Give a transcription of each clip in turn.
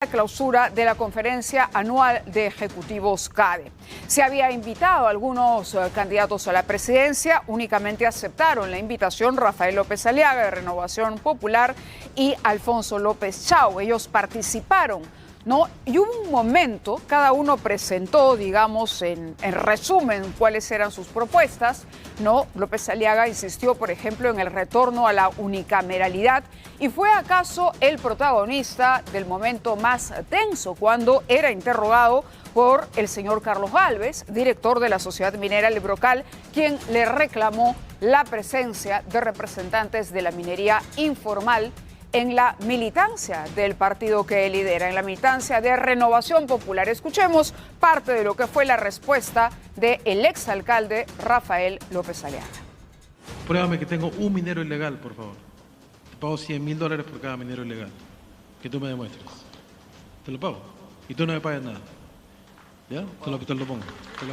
clausura de la conferencia anual de ejecutivos CADE. Se había invitado a algunos candidatos a la presidencia, únicamente aceptaron la invitación Rafael López Aliaga de Renovación Popular y Alfonso López Chau. Ellos participaron, ¿no? Y hubo un momento, cada uno presentó, digamos, en resumen, cuáles eran sus propuestas, ¿no? López Aliaga insistió, por ejemplo, en el retorno a la unicameralidad y fue acaso el protagonista del momento más tenso cuando era interrogado por el señor Carlos Gálvez, director de la Sociedad Minera El Brocal, quien le reclamó la presencia de representantes de la minería informal en la militancia del partido que lidera, en la militancia de Renovación Popular. Escuchemos parte de lo que fue la respuesta del exalcalde Rafael López Aliaga. Pruébame que tengo un minero ilegal, por favor. Te pago $100.000 por cada minero ilegal. Que tú me demuestres. Te lo pago. Y tú no me pagas nada. ¿Ya? Te lo pongo. Te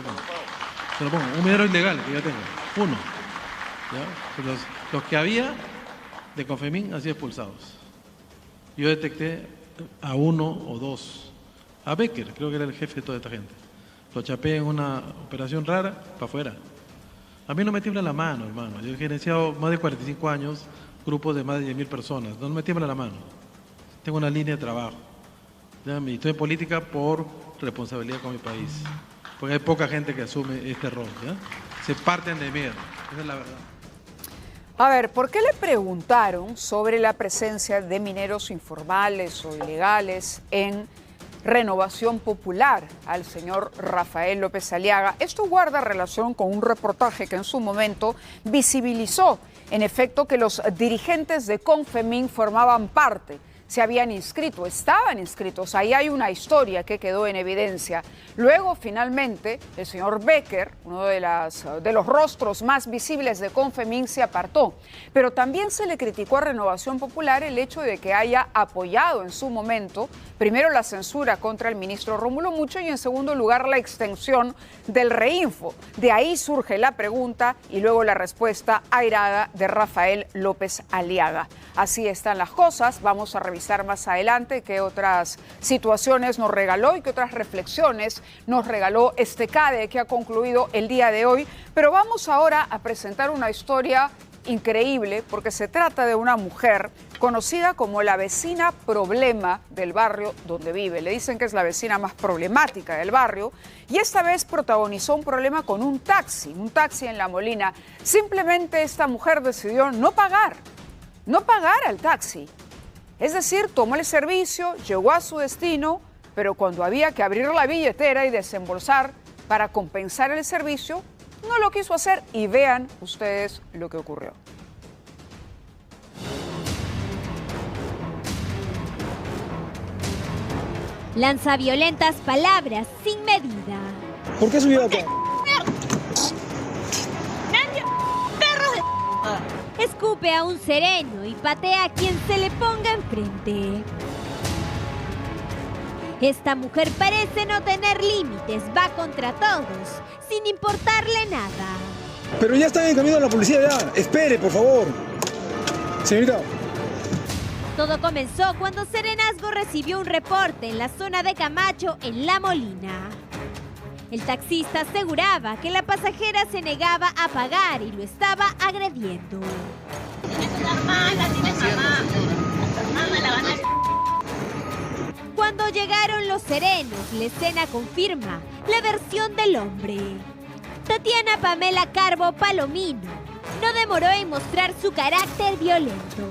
lo pongo. Un minero ilegal que yo tengo. Uno. ¿Ya? Los que había de Confemín han sido expulsados. Yo detecté a uno o dos. A Becker, creo que era el jefe de toda esta gente. Lo chapé en una operación rara, para afuera. A mí no me tiembla la mano, hermano. Yo he gerenciado más de 45 años, grupos de más de 10.000 personas. No me tiembla la mano. Tengo una línea de trabajo. ¿Ya? Y estoy en política por responsabilidad con mi país. Porque hay poca gente que asume este rol. ¿Ya? Se parten de miedo. Esa es la verdad. A ver, ¿por qué le preguntaron sobre la presencia de mineros informales o ilegales en Renovación Popular al señor Rafael López Aliaga? Esto guarda relación con un reportaje que en su momento visibilizó, en efecto, que los dirigentes de Confemín formaban parte, se habían inscrito, estaban inscritos. Ahí hay una historia que quedó en evidencia. Luego, finalmente, el señor Becker, uno de los rostros más visibles de Confemín, se apartó. Pero también se le criticó a Renovación Popular el hecho de que haya apoyado en su momento, primero la censura contra el ministro Rómulo Mucho y en segundo lugar la extensión del Reinfo. De ahí surge la pregunta y luego la respuesta airada de Rafael López Aliaga. Así están las cosas. Vamos a revisar más adelante qué otras situaciones nos regaló y qué otras reflexiones nos regaló este CADE que ha concluido el día de hoy. Pero vamos ahora a presentar una historia increíble porque se trata de una mujer conocida como la vecina problema del barrio donde vive. Le dicen que es la vecina más problemática del barrio y esta vez protagonizó un problema con un taxi en La Molina. Simplemente esta mujer decidió no pagar al taxi. Es decir, tomó el servicio, llegó a su destino, pero cuando había que abrir la billetera y desembolsar para compensar el servicio, no lo quiso hacer y vean ustedes lo que ocurrió. Lanza violentas palabras sin medida. ¿Por qué subió acá? Escupe a un sereno y patea a quien se le ponga enfrente. Esta mujer parece no tener límites, va contra todos, sin importarle nada. Pero ya está en camino a la policía ya. Espere, por favor. Señorita. Todo comenzó cuando Serenazgo recibió un reporte en la zona de Camacho, en La Molina. El taxista aseguraba que la pasajera se negaba a pagar y lo estaba agrediendo. Cuando llegaron los serenos, la escena confirma la versión del hombre. Tatiana Pamela Carbo Palomino no demoró en mostrar su carácter violento.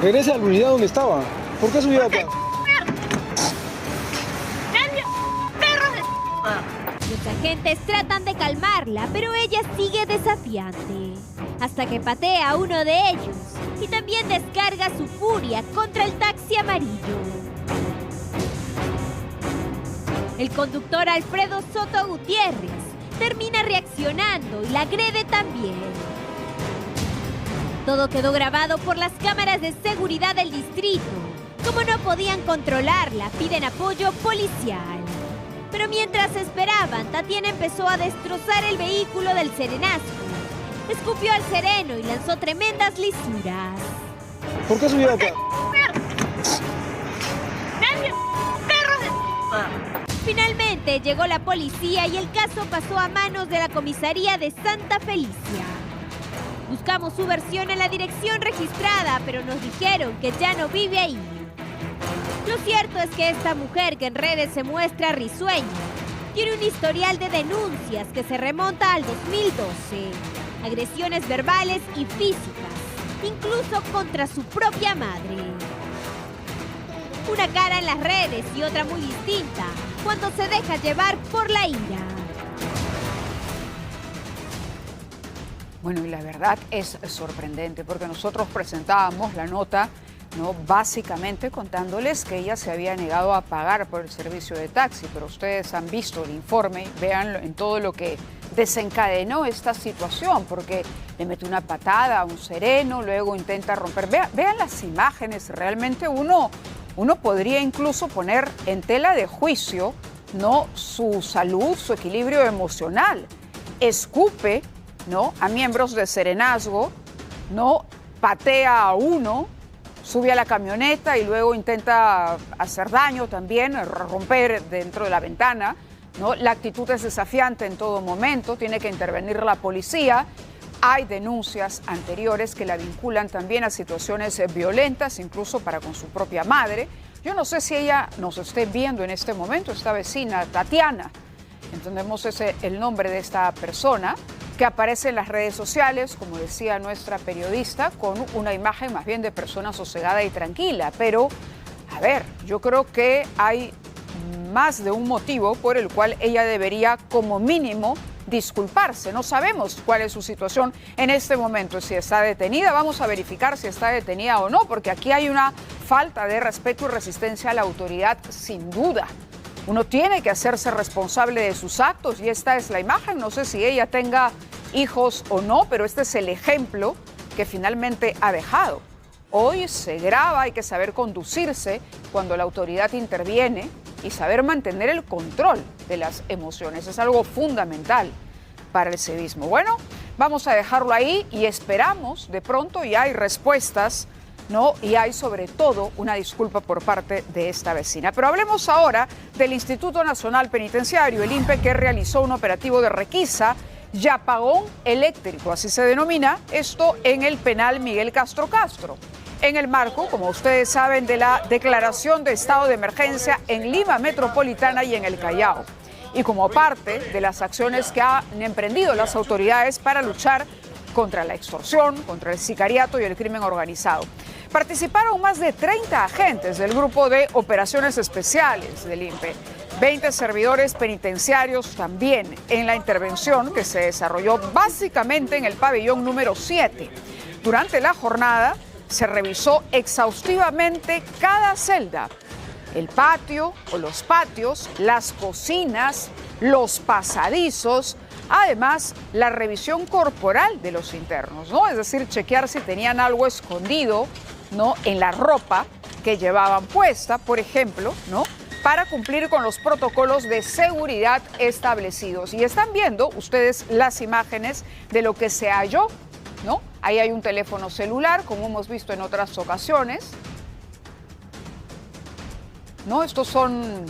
Regrese a la unidad donde estaba. ¿Por qué subió acá? Los agentes tratan de calmarla, pero ella sigue desafiante, hasta que patea a uno de ellos y también descarga su furia contra el taxi amarillo. El conductor Alfredo Soto Gutiérrez termina reaccionando y la agrede también. Todo quedó grabado por las cámaras de seguridad del distrito. Como no podían controlarla, piden apoyo policial. Pero mientras esperaban, Tatiana empezó a destrozar el vehículo del serenazgo. Escupió al sereno y lanzó tremendas lisuras. ¿Por qué subió acá? Finalmente llegó la policía y el caso pasó a manos de la comisaría de Santa Felicia. Buscamos su versión en la dirección registrada, pero nos dijeron que ya no vive ahí. Lo cierto es que esta mujer, que en redes se muestra risueña, tiene un historial de denuncias que se remonta al 2012. Agresiones verbales y físicas, incluso contra su propia madre. Una cara en las redes y otra muy distinta cuando se deja llevar por la ira. Bueno, y la verdad es sorprendente porque nosotros presentábamos la nota, ¿no?, básicamente contándoles que ella se había negado a pagar por el servicio de taxi, pero ustedes han visto el informe, vean en todo lo que desencadenó esta situación, porque le mete una patada a un sereno, luego intenta romper. Vean las imágenes, realmente uno podría incluso poner en tela de juicio, ¿no?, su salud, su equilibrio emocional. Escupe, ¿no?, a miembros de serenazgo, ¿no?, patea a uno, sube a la camioneta y luego intenta hacer daño también, romper dentro de la ventana, ¿no? La actitud es desafiante en todo momento, tiene que intervenir la policía. Hay denuncias anteriores que la vinculan también a situaciones violentas, incluso para con su propia madre. Yo no sé si ella nos esté viendo en este momento, esta vecina, Tatiana, entendemos ese el nombre de esta persona, que aparece en las redes sociales, como decía nuestra periodista, con una imagen más bien de persona sosegada y tranquila. Pero, a ver, yo creo que hay más de un motivo por el cual ella debería, como mínimo, disculparse. No sabemos cuál es su situación en este momento, si está detenida. Vamos a verificar si está detenida o no, porque aquí hay una falta de respeto y resistencia a la autoridad, sin duda. Uno tiene que hacerse responsable de sus actos y esta es la imagen. No sé si ella tenga hijos o no, pero este es el ejemplo que finalmente ha dejado. Hoy se graba, hay que saber conducirse cuando la autoridad interviene y saber mantener el control de las emociones. Es algo fundamental para el civismo. Bueno, vamos a dejarlo ahí y esperamos de pronto, y hay respuestas, ¿no? Y hay sobre todo una disculpa por parte de esta vecina. Pero hablemos ahora del Instituto Nacional Penitenciario, el INPE, que realizó un operativo de requisa y apagón eléctrico, así se denomina esto, en el penal Miguel Castro Castro, en el marco, como ustedes saben, de la declaración de estado de emergencia en Lima Metropolitana y en el Callao, y como parte de las acciones que han emprendido las autoridades para luchar contra la extorsión, contra el sicariato y el crimen organizado. Participaron más de 30 agentes del Grupo de Operaciones Especiales del INPE, 20 servidores penitenciarios también en la intervención que se desarrolló básicamente en el pabellón número 7. Durante la jornada se revisó exhaustivamente cada celda, el patio o los patios, las cocinas, los pasadizos, además la revisión corporal de los internos, ¿no? Es decir, chequear si tenían algo escondido, ¿no?, en la ropa que llevaban puesta, por ejemplo, ¿no?, para cumplir con los protocolos de seguridad establecidos. Y están viendo ustedes las imágenes de lo que se halló, ¿no? Ahí hay un teléfono celular, como hemos visto en otras ocasiones, ¿no? Estos son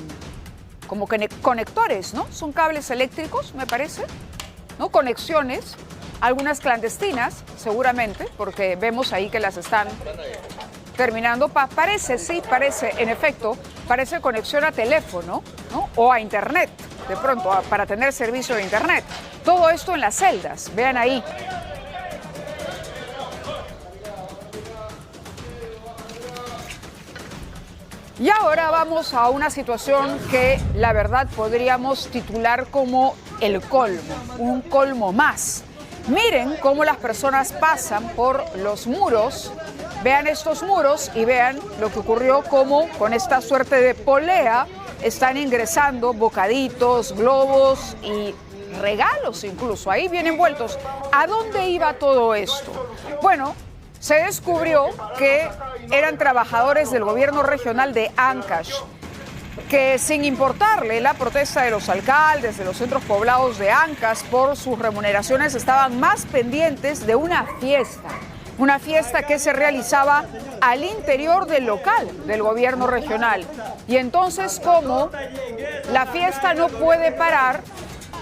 como conectores, ¿no? Son cables eléctricos, me parece, ¿no? Conexiones, algunas clandestinas, seguramente, porque vemos ahí que las están terminando. Parece, sí, parece, en efecto, parece conexión a teléfono, ¿no?, o a internet, de pronto, para tener servicio de internet. Todo esto en las celdas, vean ahí. Y ahora vamos a una situación que la verdad podríamos titular como el colmo, un colmo más. Miren cómo las personas pasan por los muros, vean estos muros y vean lo que ocurrió, como con esta suerte de polea están ingresando bocaditos, globos y regalos incluso, ahí vienen envueltos. ¿A dónde iba todo esto? Bueno, se descubrió que eran trabajadores del gobierno regional de Ancash, que sin importarle la protesta de los alcaldes de los centros poblados de Ancash por sus remuneraciones, estaban más pendientes de una fiesta que se realizaba al interior del local del gobierno regional. Y entonces, como la fiesta no puede parar,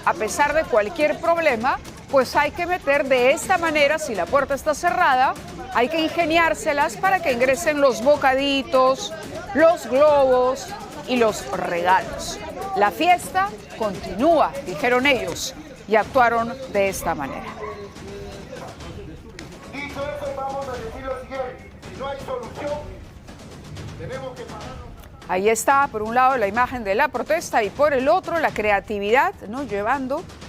a pesar de cualquier problema, pues hay que meter de esta manera, si la puerta está cerrada, hay que ingeniárselas para que ingresen los bocaditos, los globos y los regalos. La fiesta continúa, dijeron ellos, y actuaron de esta manera. Dicho eso, vamos a decir lo siguiente: si no hay solución, tenemos que pararnos. Ahí está, por un lado, la imagen de la protesta y por el otro, la creatividad, ¿no?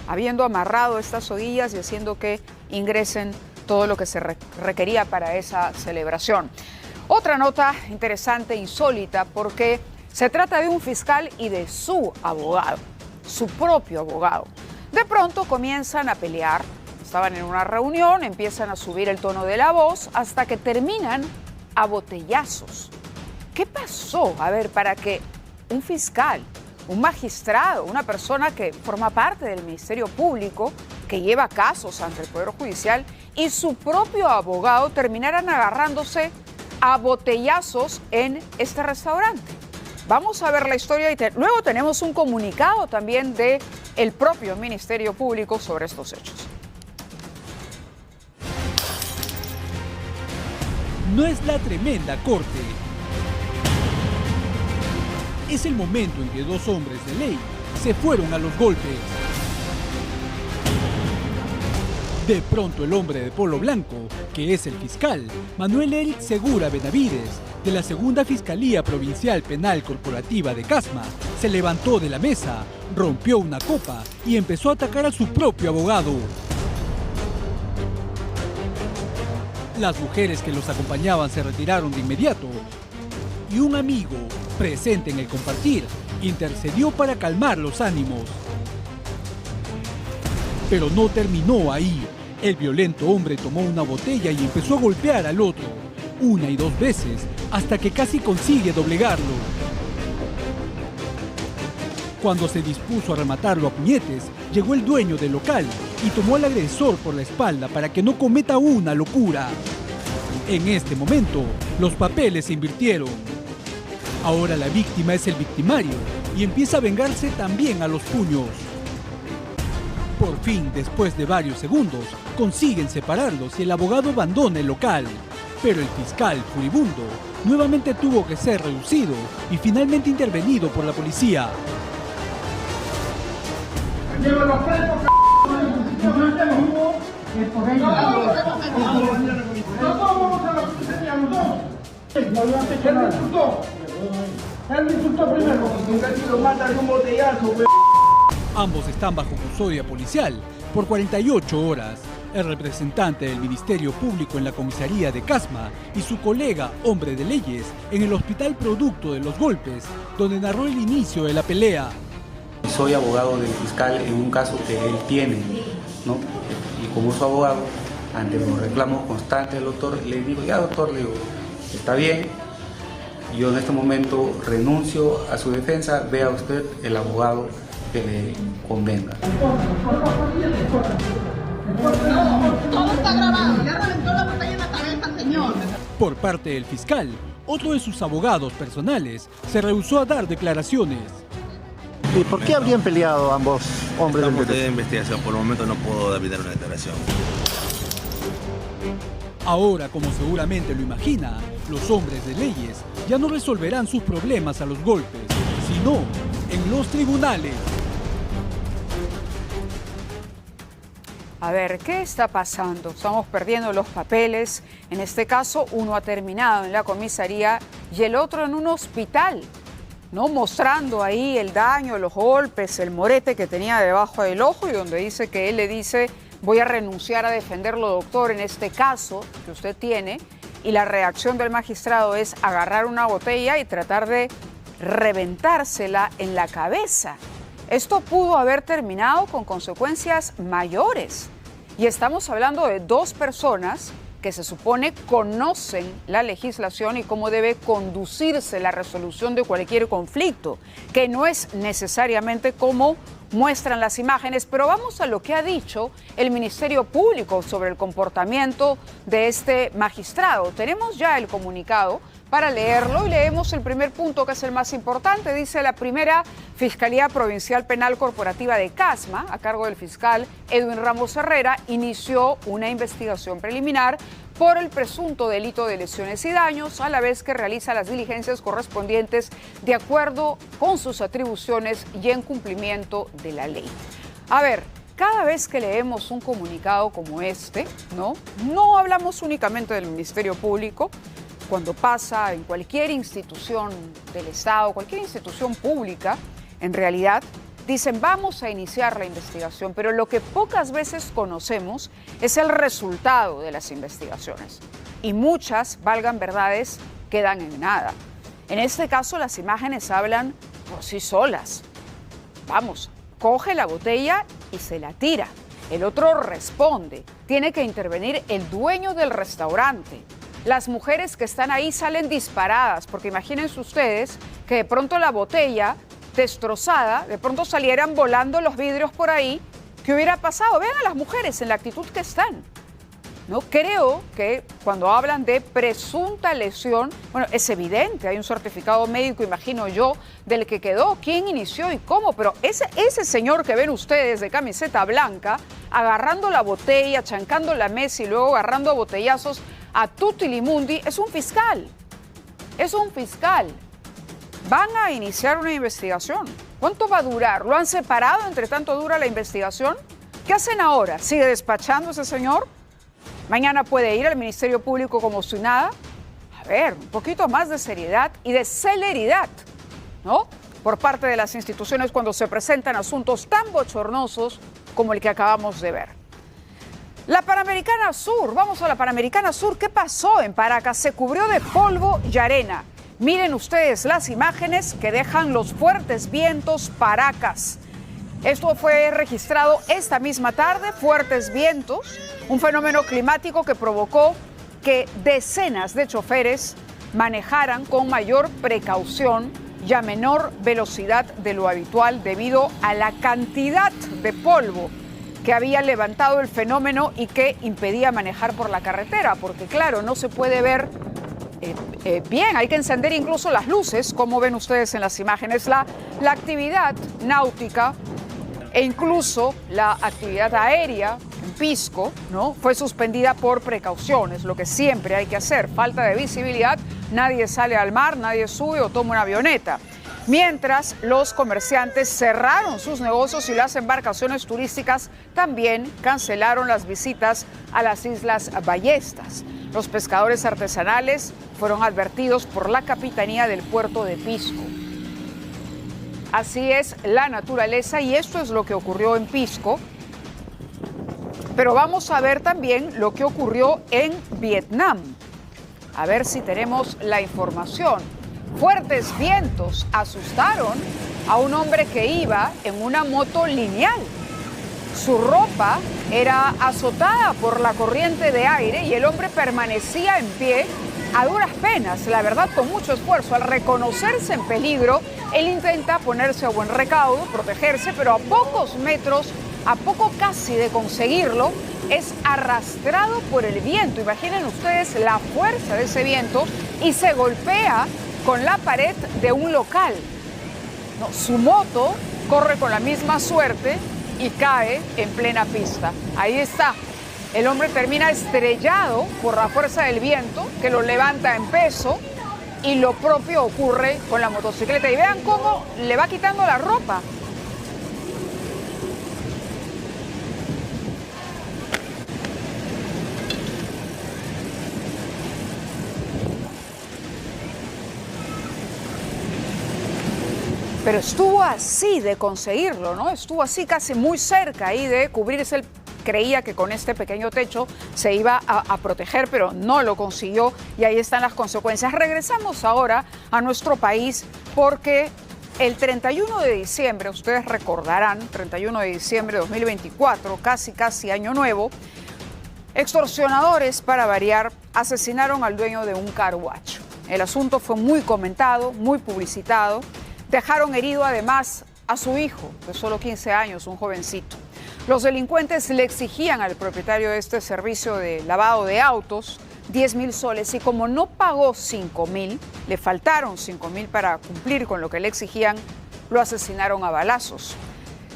Habiendo amarrado estas soguillas y haciendo que ingresen todo lo que se requería para esa celebración. Otra nota interesante, insólita, porque se trata de un fiscal y de su abogado, su propio abogado. De pronto comienzan a pelear, estaban en una reunión, empiezan a subir el tono de la voz hasta que terminan a botellazos. ¿Qué pasó? A ver, para que un fiscal, un magistrado, una persona que forma parte del Ministerio Público, que lleva casos ante el Poder Judicial, y su propio abogado terminaran agarrándose a botellazos en este restaurante. Vamos a ver la historia y luego tenemos un comunicado también del propio Ministerio Público sobre estos hechos. No es la tremenda corte. Es el momento en que dos hombres de ley se fueron a los golpes. De pronto el hombre de polo blanco, que es el fiscal, Manuel Eric Segura Benavides, de la Segunda Fiscalía Provincial Penal Corporativa de Casma, se levantó de la mesa, rompió una copa y empezó a atacar a su propio abogado. Las mujeres que los acompañaban se retiraron de inmediato y un amigo, presente en el compartir, intercedió para calmar los ánimos. Pero no terminó ahí. El violento hombre tomó una botella y empezó a golpear al otro, una y dos veces, hasta que casi consigue doblegarlo. Cuando se dispuso a rematarlo a puñetes, llegó el dueño del local y tomó al agresor por la espalda para que no cometa una locura. En este momento, los papeles se invirtieron. Ahora la víctima es el victimario y empieza a vengarse también a los puños. Por fin, después de varios segundos, consiguen separarlos y el abogado abandona el local. Pero el fiscal, furibundo, nuevamente tuvo que ser reducido y finalmente intervenido por la policía. Ambos están bajo custodia policial por 48 horas. El representante del Ministerio Público en la comisaría de Casma y su colega, hombre de leyes, en el hospital producto de los golpes, donde narró el inicio de la pelea. Soy abogado del fiscal en un caso que él tiene, ¿no? Y como su abogado, ante los reclamos constantes del doctor, le digo, ya doctor, le digo, está bien, yo en este momento renuncio a su defensa, vea usted el abogado que le convenga. Todo está grabado, ya reventó la botella en la cabeza, señor. Por parte del fiscal, otro de sus abogados personales se rehusó a dar declaraciones. ¿Y por qué habrían peleado ambos hombres? Estamos de investigación, por el momento no puedo brindar una declaración. Ahora, como seguramente lo imagina, los hombres de leyes ya no resolverán sus problemas a los golpes, sino en los tribunales. A ver, ¿qué está pasando? Estamos perdiendo los papeles. En este caso, uno ha terminado en la comisaría y el otro en un hospital, ¿no? Mostrando ahí el daño, los golpes, el morete que tenía debajo del ojo y donde dice que él le dice, voy a renunciar a defenderlo, doctor, en este caso que usted tiene. Y la reacción del magistrado es agarrar una botella y tratar de reventársela en la cabeza. Esto pudo haber terminado con consecuencias mayores. Y estamos hablando de dos personas que se supone conocen la legislación y cómo debe conducirse la resolución de cualquier conflicto, que no es necesariamente como muestran las imágenes, pero vamos a lo que ha dicho el Ministerio Público sobre el comportamiento de este magistrado. Tenemos ya el comunicado para leerlo y leemos el primer punto, que es el más importante. Dice: la primera Fiscalía Provincial Penal Corporativa de Casma, a cargo del fiscal Edwin Ramos Herrera, inició una investigación preliminar por el presunto delito de lesiones y daños, a la vez que realiza las diligencias correspondientes de acuerdo con sus atribuciones y en cumplimiento de la ley. A ver, cada vez que leemos un comunicado como este, no hablamos únicamente del Ministerio Público. Cuando pasa en cualquier institución del Estado, cualquier institución pública, en realidad dicen: vamos a iniciar la investigación, pero lo que pocas veces conocemos es el resultado de las investigaciones. Y muchas, valgan verdades, quedan en nada. En este caso, las imágenes hablan por sí solas. Vamos, coge la botella y se la tira. El otro responde. Tiene que intervenir el dueño del restaurante. Las mujeres que están ahí salen disparadas, porque imagínense ustedes que de pronto la botella destrozada, de pronto salieran volando los vidrios por ahí. ¿Qué hubiera pasado? Vean a las mujeres en la actitud que están. No creo que cuando hablan de presunta lesión, bueno, es evidente, hay un certificado médico, imagino yo, del que quedó, quién inició y cómo, pero ese señor que ven ustedes de camiseta blanca, agarrando la botella, chancando la mesa y luego agarrando a botellazos a tutti limundi, es un fiscal. Es un fiscal. Van a iniciar una investigación. ¿Cuánto va a durar? ¿Lo han separado entre tanto dura la investigación? ¿Qué hacen ahora? ¿Sigue despachando ese señor? ¿Mañana puede ir al Ministerio Público como si nada? A ver, un poquito más de seriedad y de celeridad, ¿no? Por parte de las instituciones cuando se presentan asuntos tan bochornosos como el que acabamos de ver. La Panamericana Sur, vamos a la Panamericana Sur. ¿Qué pasó en Paracas? Se cubrió de polvo y arena. Miren ustedes las imágenes que dejan los fuertes vientos Paracas. Esto fue registrado esta misma tarde, fuertes vientos, un fenómeno climático que provocó que decenas de choferes manejaran con mayor precaución y a menor velocidad de lo habitual debido a la cantidad de polvo que había levantado el fenómeno y que impedía manejar por la carretera, porque claro, no se puede ver bien, hay que encender incluso las luces, como ven ustedes en las imágenes. La actividad náutica e incluso la actividad aérea en Pisco, ¿no?, fue suspendida por precauciones, lo que siempre hay que hacer. Falta de visibilidad, nadie sale al mar, nadie sube o toma una avioneta. Mientras los comerciantes cerraron sus negocios y las embarcaciones turísticas también cancelaron las visitas a las Islas Ballestas. Los pescadores artesanales fueron advertidos por la Capitanía del Puerto de Pisco. Así es la naturaleza y esto es lo que ocurrió en Pisco. Pero vamos a ver también lo que ocurrió en Vietnam. A ver si tenemos la información. Fuertes vientos asustaron a un hombre que iba en una moto lineal. Su ropa era azotada por la corriente de aire y el hombre permanecía en pie a duras penas, la verdad con mucho esfuerzo. Al reconocerse en peligro, él intenta ponerse a buen recaudo, protegerse, pero a pocos metros, a poco casi de conseguirlo, es arrastrado por el viento. Imaginen ustedes la fuerza de ese viento y se golpea con la pared de un local. No, su moto corre con la misma suerte y cae en plena pista. Ahí está. El hombre termina estrellado por la fuerza del viento que lo levanta en peso y lo propio ocurre con la motocicleta. Y vean cómo le va quitando la ropa. Pero estuvo así de conseguirlo, ¿no? Estuvo así casi muy cerca ahí de cubrirse. Creía que con este pequeño techo se iba a proteger, pero no lo consiguió y ahí están las consecuencias. Regresamos ahora a nuestro país porque el 31 de diciembre, ustedes recordarán, 31 de diciembre de 2024, casi año nuevo, extorsionadores, para variar, asesinaron al dueño de un car wash. El asunto fue muy comentado, muy publicitado. Dejaron herido además a su hijo de solo 15 años, un jovencito. Los delincuentes le exigían al propietario de este servicio de lavado de autos 10.000 soles y como no pagó 5.000, le faltaron 5.000 para cumplir con lo que le exigían, lo asesinaron a balazos.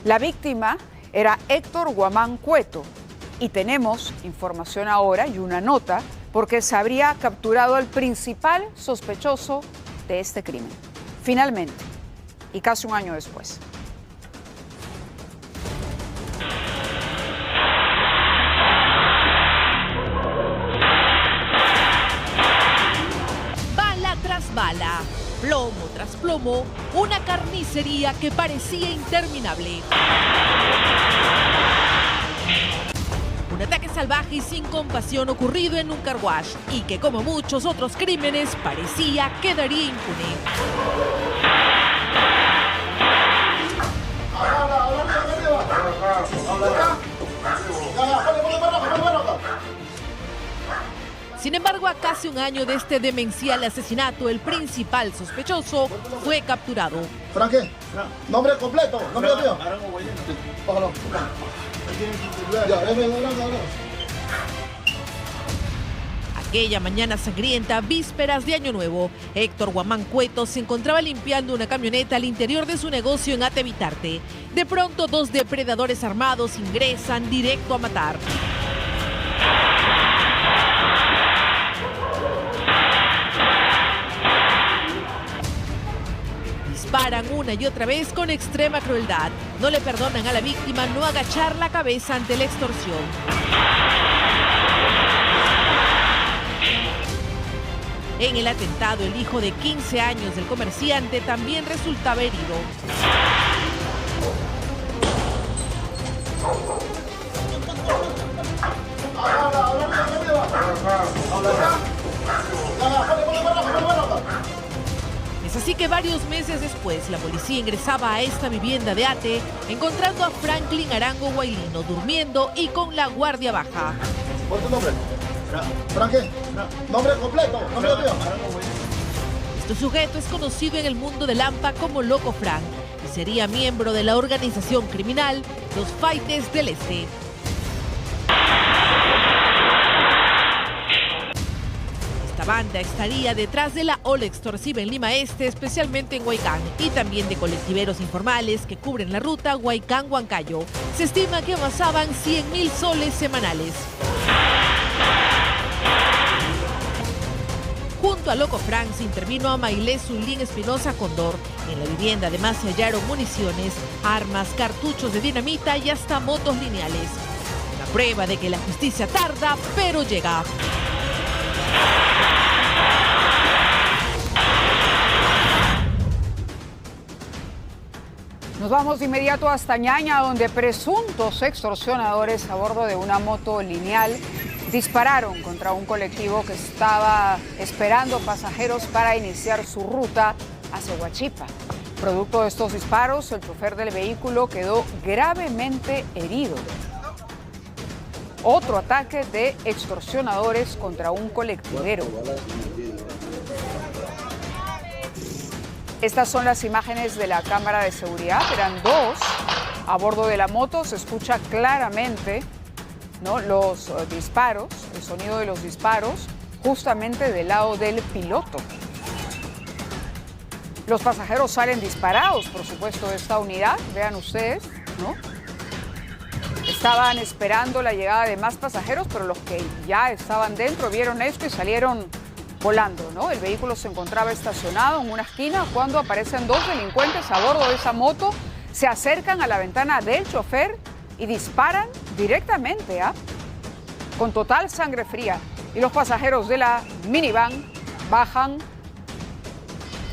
La víctima era Héctor Guamán Cueto y tenemos información ahora y una nota porque se habría capturado al principal sospechoso de este crimen. Finalmente, y casi un año después. Bala tras bala, plomo tras plomo, una carnicería que parecía interminable. Un ataque salvaje y sin compasión ocurrido en un car wash y que, como muchos otros crímenes, parecía quedaría impune. Sin embargo, a casi un año de este demencial asesinato, el principal sospechoso fue capturado. Franque, nombre completo, nombre mío. Aquella mañana sangrienta, vísperas de Año Nuevo, Héctor Guamán Cueto se encontraba limpiando una camioneta al interior de su negocio en Atevitarte. De pronto, dos depredadores armados ingresan directo a matar. Disparan una y otra vez con extrema crueldad. No le perdonan a la víctima no agachar la cabeza ante la extorsión. En el atentado, el hijo de 15 años del comerciante también resultaba herido. Es así que varios meses después, la policía ingresaba a esta vivienda de Ate, encontrando a Franklin Arango Guailino durmiendo y con la guardia baja. ¿Cuál es tu nombre? Franque, nombre completo, nombre mío. Este sujeto es conocido en el mundo del AMPA como Loco Frank y sería miembro de la organización criminal Los Faites del Este. Esta banda estaría detrás de la ola extorsiva en Lima Este, especialmente en Huaycán, y también de colectiveros informales que cubren la ruta Huaycán-Huancayo. Se estima que amasaban 100.000 soles semanales. Junto a Loco Frank se intervino a Mailé Zulín Espinosa Condor. En la vivienda además se hallaron municiones, armas, cartuchos de dinamita y hasta motos lineales. La prueba de que la justicia tarda, pero llega. Nos vamos de inmediato hasta Ñaña, donde presuntos extorsionadores a bordo de una moto lineal dispararon contra un colectivo que estaba esperando pasajeros para iniciar su ruta hacia Huachipa. Producto de estos disparos, el chofer del vehículo quedó gravemente herido. Otro ataque de extorsionadores contra un colectivero. Estas son las imágenes de la cámara de seguridad. Eran dos a bordo de la moto. Se escucha claramente, ¿no?, los disparos, el sonido de los disparos, justamente del lado del piloto. Los pasajeros salen disparados, por supuesto, de esta unidad. Vean ustedes, ¿no? Estaban esperando la llegada de más pasajeros, pero los que ya estaban dentro vieron esto y salieron volando, ¿no? El vehículo se encontraba estacionado en una esquina cuando aparecen dos delincuentes a bordo de esa moto, se acercan a la ventana del chofer y disparan directamente, con total sangre fría. Y los pasajeros de la minivan bajan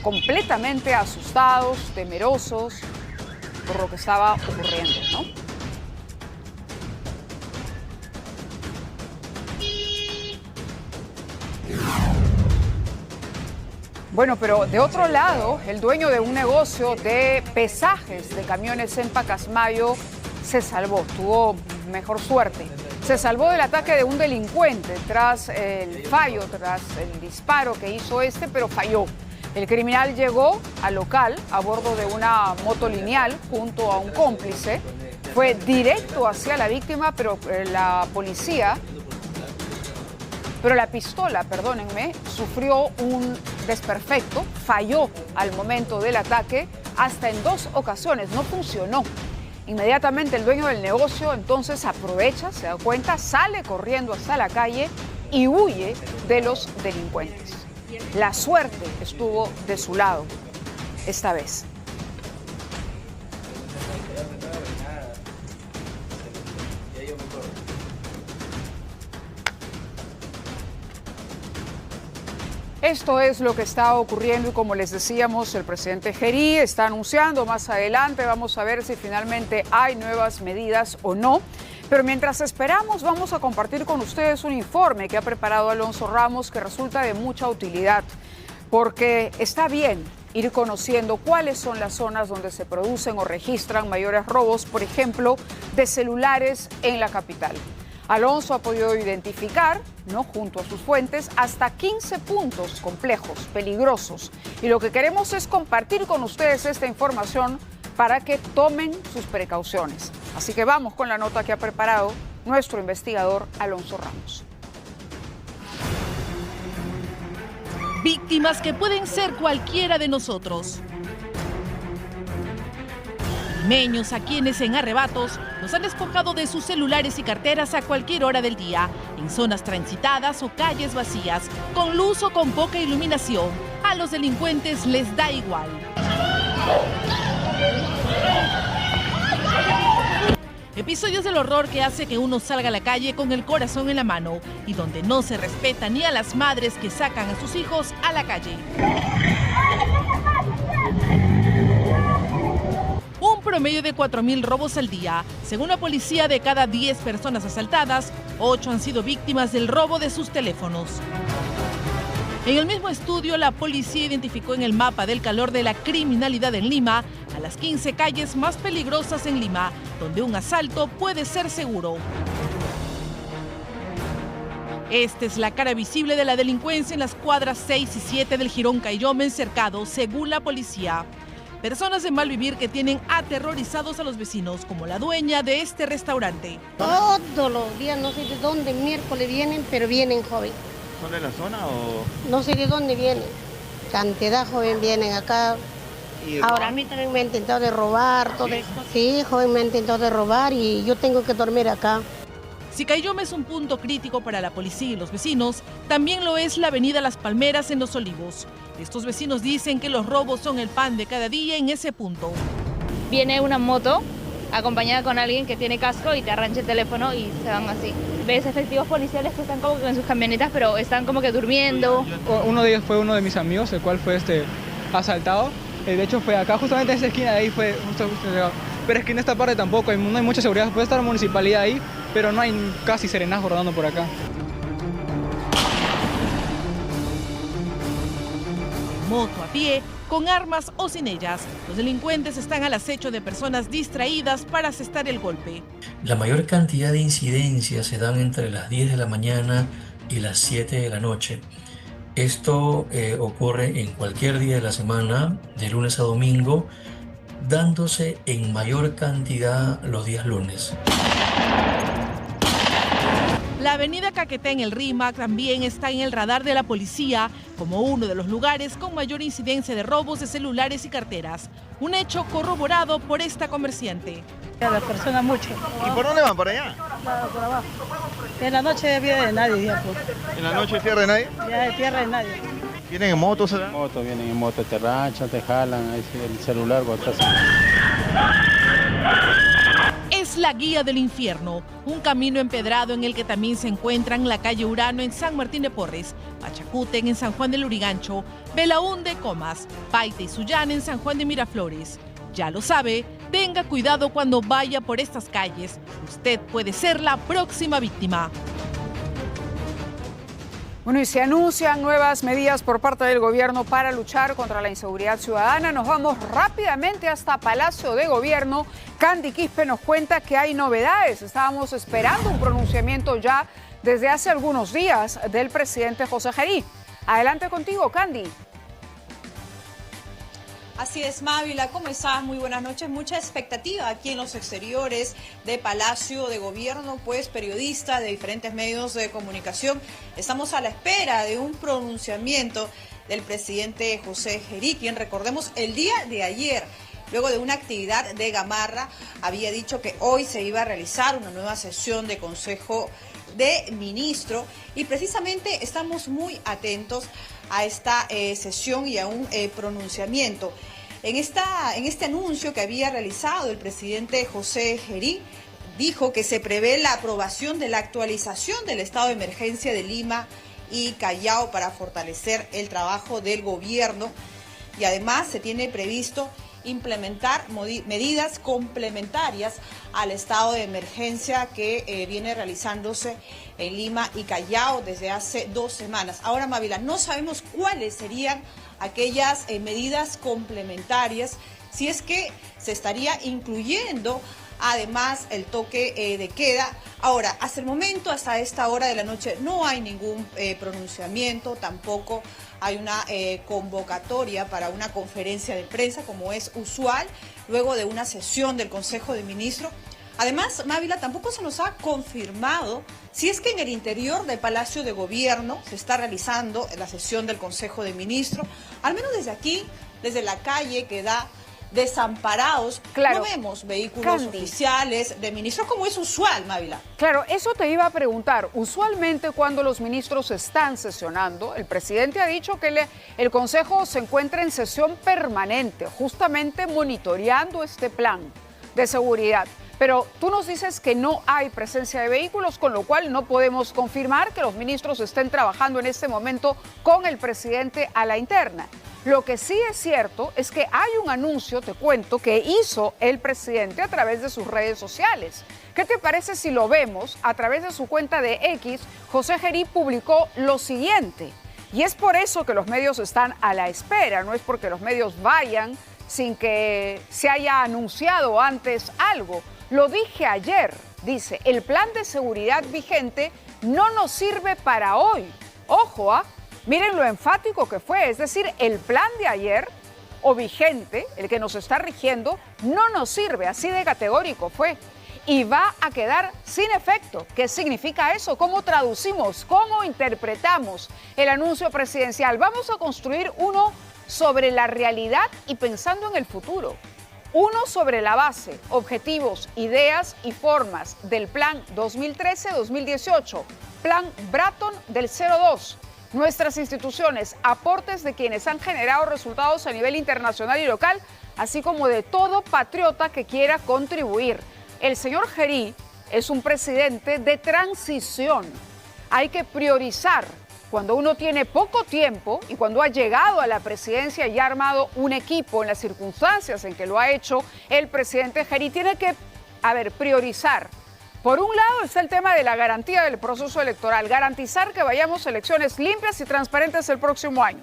completamente asustados, temerosos por lo que estaba ocurriendo, ¿no? Bueno, pero de otro lado, el dueño de un negocio de pesajes de camiones en Pacasmayo se salvó, tuvo mejor suerte. Se salvó del ataque de un delincuente tras el fallo, tras el disparo que hizo pero falló. El criminal llegó al local a bordo de una moto lineal junto a un cómplice. Fue directo hacia la víctima, pero la pistola, perdónenme, sufrió un desperfecto, falló al momento del ataque, hasta en 2 ocasiones, no funcionó. Inmediatamente el dueño del negocio entonces aprovecha, se da cuenta, sale corriendo hasta la calle y huye de los delincuentes. La suerte estuvo de su lado esta vez. Esto es lo que está ocurriendo y como les decíamos, el presidente Gerí está anunciando más adelante, vamos a ver si finalmente hay nuevas medidas o no. Pero mientras esperamos, vamos a compartir con ustedes un informe que ha preparado Alonso Ramos que resulta de mucha utilidad, porque está bien ir conociendo cuáles son las zonas donde se producen o registran mayores robos, por ejemplo, de celulares en la capital. Alonso ha podido identificar, junto a sus fuentes, hasta 15 puntos complejos, peligrosos. Y lo que queremos es compartir con ustedes esta información para que tomen sus precauciones. Así que vamos con la nota que ha preparado nuestro investigador Alonso Ramos. Víctimas que pueden ser cualquiera de nosotros. Limeños a quienes en arrebatos nos han despojado de sus celulares y carteras a cualquier hora del día, en zonas transitadas o calles vacías, con luz o con poca iluminación. A los delincuentes les da igual. Episodios del horror que hace que uno salga a la calle con el corazón en la mano y donde no se respeta ni a las madres que sacan a sus hijos a la calle. Un promedio de 4.000 robos al día. Según la policía, de cada 10 personas asaltadas, 8 han sido víctimas del robo de sus teléfonos. En el mismo estudio, la policía identificó en el mapa del calor de la criminalidad en Lima a las 15 calles más peligrosas en Lima, donde un asalto puede ser seguro. Esta es la cara visible de la delincuencia en las cuadras 6 y 7 del Jirón Caylloma Cercado, según la policía. Personas de mal vivir que tienen aterrorizados a los vecinos, como la dueña de este restaurante. Todos los días, no sé de dónde, miércoles vienen, pero vienen joven. ¿Son de la zona o...? No sé de dónde vienen. Cantidad joven vienen acá. Ahora a mí también me han intentado de robar, todo esto. Sí, joven me han intentado de robar y yo tengo que dormir acá. Si Caylloma es un punto crítico para la policía y los vecinos, también lo es la avenida Las Palmeras en Los Olivos. Estos vecinos dicen que los robos son el pan de cada día en ese punto. Viene una moto acompañada con alguien que tiene casco y te arrancha el teléfono y se van así. Ves efectivos policiales que están como que en sus camionetas, pero están como que durmiendo. Uno de ellos fue uno de mis amigos, el cual fue asaltado. De hecho fue acá, justamente en esa esquina de ahí fue justo. Pero es que en esta parte tampoco no hay mucha seguridad. Puede estar la municipalidad ahí, pero no hay casi serenazgo rodando por acá. Moto a pie, con armas o sin ellas, los delincuentes están al acecho de personas distraídas para asestar el golpe. La mayor cantidad de incidencias se dan entre las 10 de la mañana y las 7 de la noche. Esto ocurre en cualquier día de la semana, de lunes a domingo, dándose en mayor cantidad los días lunes. La avenida Caquetá en el Rímac también está en el radar de la policía como uno de los lugares con mayor incidencia de robos de celulares y carteras. Un hecho corroborado por esta comerciante. A la persona mucho. ¿Y por dónde van? ¿Por allá? Claro, por abajo. En la noche no viene de nadie. Ya, pues. ¿En la noche tierra de nadie? Ya de tierra de nadie. ¿Vienen en moto? Vienen en moto, te ranchan, te jalan, ahí el celular botas. Es la guía del infierno, un camino empedrado en el que también se encuentran la calle Urano en San Martín de Porres, Pachacútec en San Juan del Lurigancho, Belaúnde, Comas, Paita y Sullana en San Juan de Miraflores. Ya lo sabe, tenga cuidado cuando vaya por estas calles. Usted puede ser la próxima víctima. Bueno, y se anuncian nuevas medidas por parte del gobierno para luchar contra la inseguridad ciudadana. Nos vamos rápidamente hasta Palacio de Gobierno. Candy Quispe nos cuenta que hay novedades. Estábamos esperando un pronunciamiento ya desde hace algunos días del presidente José Gerí. Adelante contigo, Candy. Así es, Mávila, ¿cómo estás? Muy buenas noches. Mucha expectativa aquí en los exteriores de Palacio de Gobierno, pues periodistas de diferentes medios de comunicación. Estamos a la espera de un pronunciamiento del presidente José Gerí, quien, recordemos, el día de ayer, luego de una actividad de Gamarra, había dicho que hoy se iba a realizar una nueva sesión de Consejo de Ministros, y precisamente estamos muy atentos a esta sesión y a un pronunciamiento. En este anuncio que había realizado el presidente José Gerí, dijo que se prevé la aprobación de la actualización del estado de emergencia de Lima y Callao para fortalecer el trabajo del gobierno, y además se tiene previsto implementar medidas complementarias al estado de emergencia que viene realizándose en Lima y Callao desde hace 2 semanas. Ahora, Mávila, no sabemos cuáles serían aquellas medidas complementarias, si es que se estaría incluyendo además el toque de queda. Ahora, hasta el momento, hasta esta hora de la noche, no hay ningún pronunciamiento, tampoco hay una convocatoria para una conferencia de prensa, como es usual, luego de una sesión del Consejo de Ministros. Además, Mávila, tampoco se nos ha confirmado si es que en el interior del Palacio de Gobierno se está realizando la sesión del Consejo de Ministros. Al menos desde aquí, desde la calle que da Desamparados, claro, no vemos vehículos oficiales de ministros como es usual, Mávila. Claro, eso te iba a preguntar. Usualmente cuando los ministros están sesionando, el presidente ha dicho que el Consejo se encuentra en sesión permanente, justamente monitoreando este plan de seguridad. Pero tú nos dices que no hay presencia de vehículos, con lo cual no podemos confirmar que los ministros estén trabajando en este momento con el presidente a la interna. Lo que sí es cierto es que hay un anuncio, te cuento, que hizo el presidente a través de sus redes sociales. ¿Qué te parece si lo vemos? A través de su cuenta de X, José Gerí publicó lo siguiente. Y es por eso que los medios están a la espera, no es porque los medios vayan sin que se haya anunciado antes algo. Lo dije ayer, dice, el plan de seguridad vigente no nos sirve para hoy. Ojo, miren lo enfático que fue, es decir, el plan de ayer o vigente, el que nos está rigiendo, no nos sirve, así de categórico fue. Y va a quedar sin efecto. ¿Qué significa eso? ¿Cómo traducimos? ¿Cómo interpretamos el anuncio presidencial? Vamos a construir uno sobre la realidad y pensando en el futuro. Uno sobre la base, objetivos, ideas y formas del plan 2013-2018, plan Bratton del 02. Nuestras instituciones, aportes de quienes han generado resultados a nivel internacional y local, así como de todo patriota que quiera contribuir. El señor Gerí es un presidente de transición. Hay que priorizar. Cuando uno tiene poco tiempo y cuando ha llegado a la presidencia y ha armado un equipo en las circunstancias en que lo ha hecho el presidente Gerí, tiene que, priorizar. Por un lado está el tema de la garantía del proceso electoral, garantizar que vayamos a elecciones limpias y transparentes el próximo año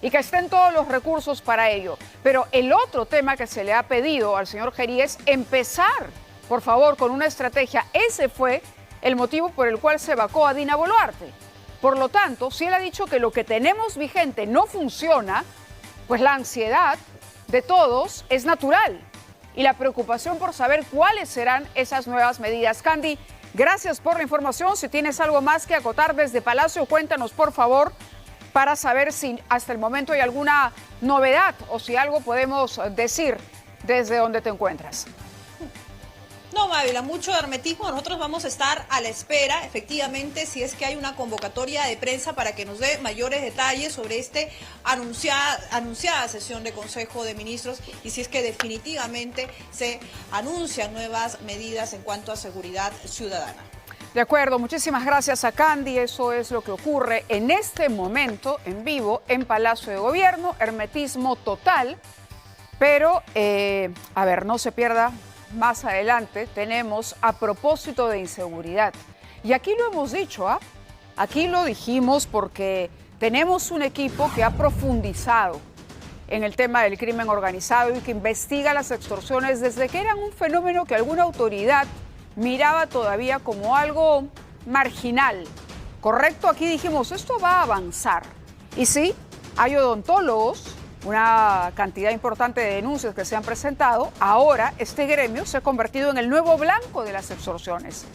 y que estén todos los recursos para ello. Pero el otro tema que se le ha pedido al señor Gerí es empezar, por favor, con una estrategia. Ese fue el motivo por el cual se vacó a Dina Boluarte. Por lo tanto, si él ha dicho que lo que tenemos vigente no funciona, pues la ansiedad de todos es natural y la preocupación por saber cuáles serán esas nuevas medidas. Candy, gracias por la información. Si tienes algo más que acotar desde Palacio, cuéntanos, por favor, para saber si hasta el momento hay alguna novedad o si algo podemos decir desde donde te encuentras. No, Mávila, mucho hermetismo. Nosotros vamos a estar a la espera, efectivamente, si es que hay una convocatoria de prensa para que nos dé mayores detalles sobre este anunciada sesión de Consejo de Ministros y si es que definitivamente se anuncian nuevas medidas en cuanto a seguridad ciudadana. De acuerdo, muchísimas gracias a Candy. Eso es lo que ocurre en este momento en vivo en Palacio de Gobierno. Hermetismo total, pero, no se pierda. Más adelante tenemos a propósito de inseguridad. Y aquí lo hemos dicho, Aquí lo dijimos porque tenemos un equipo que ha profundizado en el tema del crimen organizado y que investiga las extorsiones desde que eran un fenómeno que alguna autoridad miraba todavía como algo marginal. ¿Correcto? Aquí dijimos, esto va a avanzar. Y sí, hay odontólogos una cantidad importante de denuncias que se han presentado, ahora este gremio se ha convertido en el nuevo blanco de las extorsiones.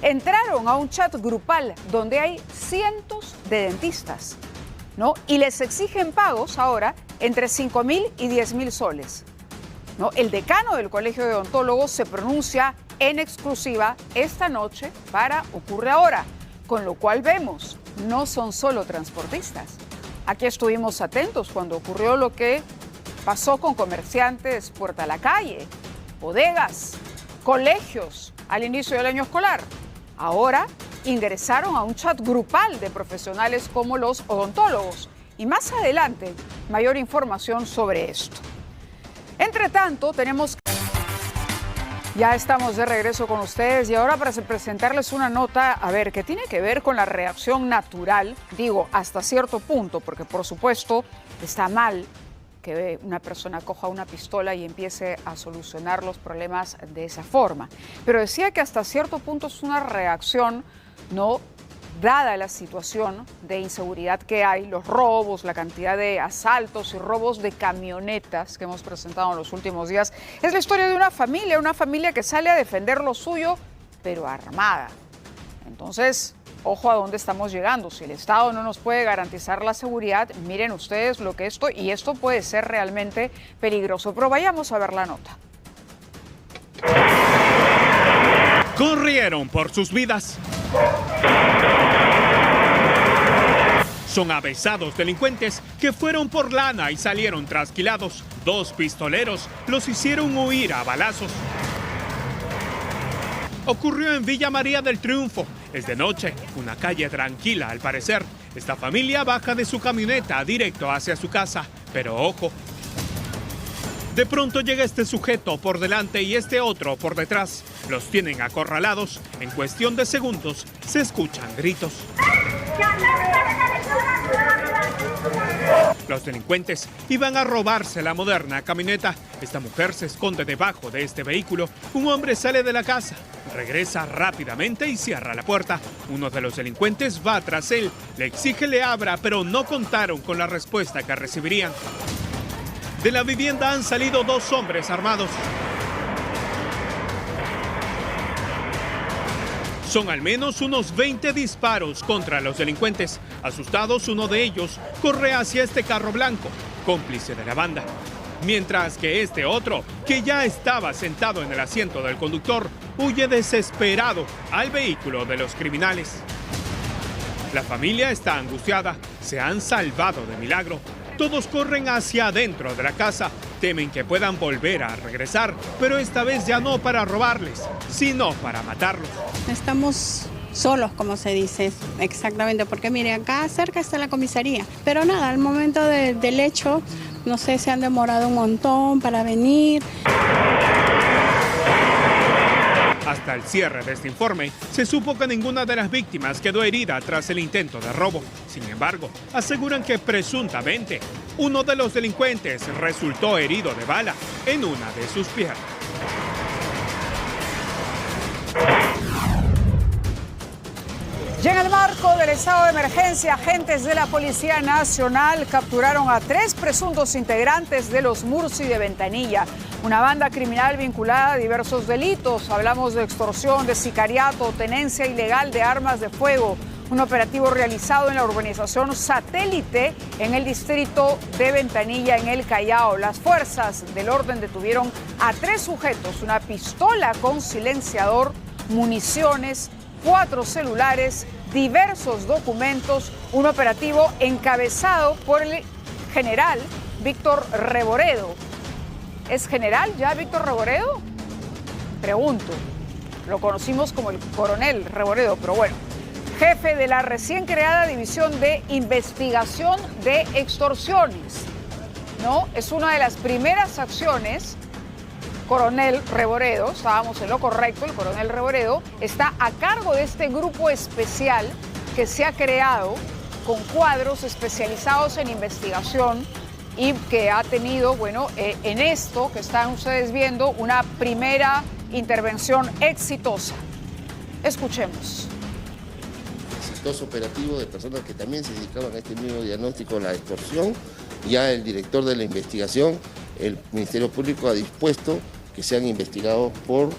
Entraron a un chat grupal donde hay cientos de dentistas, ¿no? Y les exigen pagos ahora entre 5.000 y 10.000 soles, ¿no? El decano del Colegio de Odontólogos se pronuncia en exclusiva esta noche para Ocurre Ahora, con lo cual vemos, no son solo transportistas. Aquí estuvimos atentos cuando ocurrió lo que pasó con comerciantes puerta a la calle, bodegas, colegios al inicio del año escolar. Ahora ingresaron a un chat grupal de profesionales como los odontólogos. Y más adelante, mayor información sobre esto. Entre tanto, ya estamos de regreso con ustedes y ahora para presentarles una nota, que tiene que ver con la reacción natural, digo, hasta cierto punto, porque por supuesto está mal que una persona coja una pistola y empiece a solucionar los problemas de esa forma. Pero decía que hasta cierto punto es una reacción, ¿no? Dada la situación de inseguridad que hay, los robos, la cantidad de asaltos y robos de camionetas que hemos presentado en los últimos días, es la historia de una familia que sale a defender lo suyo, pero armada. Entonces, ojo a dónde estamos llegando. Si el Estado no nos puede garantizar la seguridad, miren ustedes lo que esto puede ser realmente peligroso. Pero vayamos a ver la nota. Corrieron por sus vidas. Son avesados delincuentes que fueron por lana y salieron trasquilados. 2 pistoleros los hicieron huir a balazos. Ocurrió en Villa María del Triunfo. Es de noche, una calle tranquila al parecer. Esta familia baja de su camioneta directo hacia su casa. Pero ojo, de pronto llega este sujeto por delante y este otro por detrás. Los tienen acorralados. En cuestión de segundos se escuchan gritos. Los delincuentes iban a robarse la moderna camioneta. Esta mujer se esconde debajo de este vehículo. Un hombre sale de la casa, regresa rápidamente y cierra la puerta. Uno de los delincuentes va tras él, le exige le abra, pero no contaron con la respuesta que recibirían. De la vivienda han salido 2 hombres armados. Son al menos unos 20 disparos contra los delincuentes. Asustados, uno de ellos corre hacia este carro blanco, cómplice de la banda. Mientras que este otro, que ya estaba sentado en el asiento del conductor, huye desesperado al vehículo de los criminales. La familia está angustiada, se han salvado de milagro. Todos corren hacia adentro de la casa, temen que puedan volver a regresar, pero esta vez ya no para robarles, sino para matarlos. Estamos solos, como se dice, exactamente, porque mire, acá cerca está la comisaría, pero nada, al momento del hecho, no sé, se han demorado un montón para venir. Hasta el cierre de este informe, se supo que ninguna de las víctimas quedó herida tras el intento de robo. Sin embargo, aseguran que presuntamente uno de los delincuentes resultó herido de bala en una de sus piernas. Y en el marco del estado de emergencia, agentes de la Policía Nacional capturaron a 3 presuntos integrantes de los Murci de Ventanilla, una banda criminal vinculada a diversos delitos. Hablamos de extorsión, de sicariato, tenencia ilegal de armas de fuego. Un operativo realizado en la urbanización Satélite en el distrito de Ventanilla, en el Callao. Las fuerzas del orden detuvieron a 3 sujetos, una pistola con silenciador, municiones, 4 celulares, diversos documentos, un operativo encabezado por el general Víctor Reboredo. ¿Es general ya Víctor Reboredo? Pregunto. Lo conocimos como el coronel Reboredo, pero bueno. Jefe de la recién creada División de Investigación de Extorsiones, ¿no? Es una de las primeras acciones. Coronel Reboredo, estábamos en lo correcto, el coronel Reboredo está a cargo de este grupo especial que se ha creado con cuadros especializados en investigación y que ha tenido, bueno, en esto que están ustedes viendo, una primera intervención exitosa. Escuchemos. Exitoso operativo de personas que también se dedicaban a este mismo diagnóstico de la extorsión. Ya el director de la investigación, el Ministerio Público ha dispuesto que sean investigados por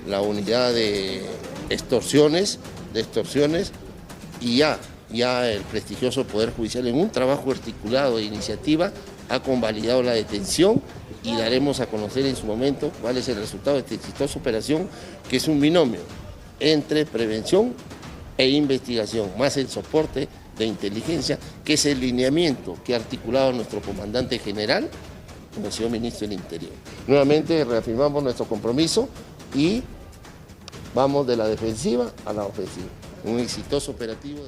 la unidad de extorsiones y ya el prestigioso Poder Judicial, en un trabajo articulado de iniciativa, ha convalidado la detención y daremos a conocer en su momento cuál es el resultado de esta exitosa operación, que es un binomio entre prevención e investigación, más el soporte de inteligencia, que es el lineamiento que ha articulado nuestro comandante general, el señor ministro del Interior. Nuevamente reafirmamos nuestro compromiso y vamos de la defensiva a la ofensiva. Un exitoso operativo.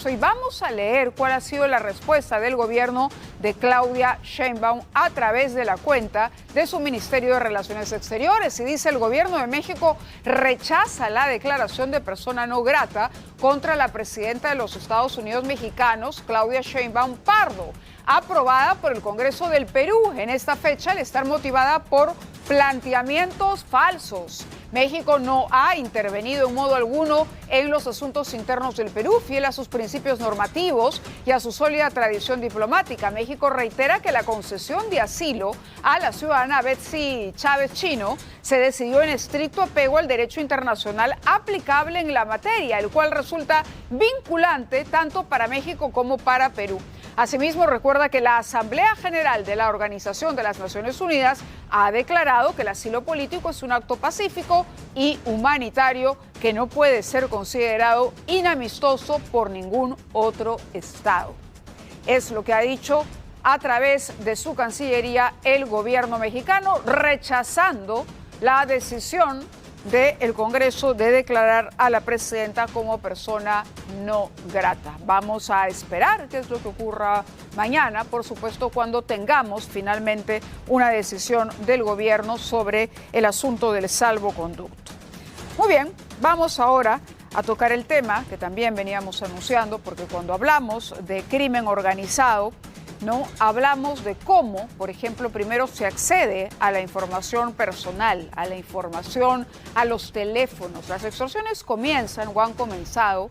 Y vamos a leer cuál ha sido la respuesta del gobierno de Claudia Sheinbaum a través de la cuenta de su Ministerio de Relaciones Exteriores. Y dice: el gobierno de México rechaza la declaración de persona no grata contra la presidenta de los Estados Unidos mexicanos, Claudia Sheinbaum Pardo, aprobada por el Congreso del Perú en esta fecha al estar motivada por planteamientos falsos. México no ha intervenido en modo alguno en los asuntos internos del Perú, fiel a sus principios normativos y a su sólida tradición diplomática. México reitera que la concesión de asilo a la ciudadana Betsy Chávez Chino se decidió en estricto apego al derecho internacional aplicable en la materia, el cual resulta vinculante tanto para México como para Perú. Asimismo, recuerda que la Asamblea General de la Organización de las Naciones Unidas ha declarado que el asilo político es un acto pacífico y humanitario que no puede ser considerado inamistoso por ningún otro Estado. Es lo que ha dicho a través de su Cancillería el gobierno mexicano, rechazando la decisión del Congreso de declarar a la presidenta como persona no grata. Vamos a esperar qué es lo que ocurra mañana, por supuesto, cuando tengamos finalmente una decisión del gobierno sobre el asunto del salvoconducto. Muy bien, vamos ahora a tocar el tema que también veníamos anunciando, porque cuando hablamos de crimen organizado, ¿no? Hablamos de cómo, por ejemplo, primero se accede a la información personal, a la información, a los teléfonos. Las extorsiones comienzan o han comenzado,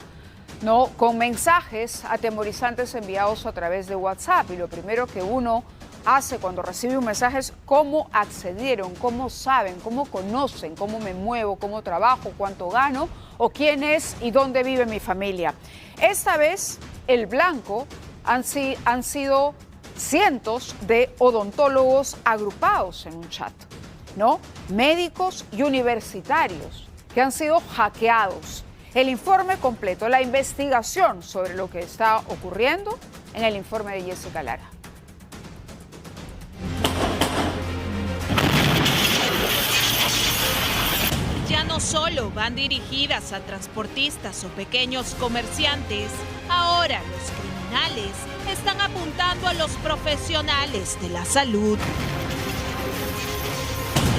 ¿no?, con mensajes atemorizantes enviados a través de WhatsApp. Y lo primero que uno hace cuando recibe un mensaje es cómo accedieron, cómo saben, cómo conocen, cómo me muevo, cómo trabajo, cuánto gano o quién es y dónde vive mi familia. Esta vez el blanco han sido cientos de odontólogos agrupados en un chat, ¿no? Médicos y universitarios que han sido hackeados. El informe completo, la investigación sobre lo que está ocurriendo en el informe de Jessica Lara. Ya no solo van dirigidas a transportistas o pequeños comerciantes, ahora los criminales están apuntando a los profesionales de la salud.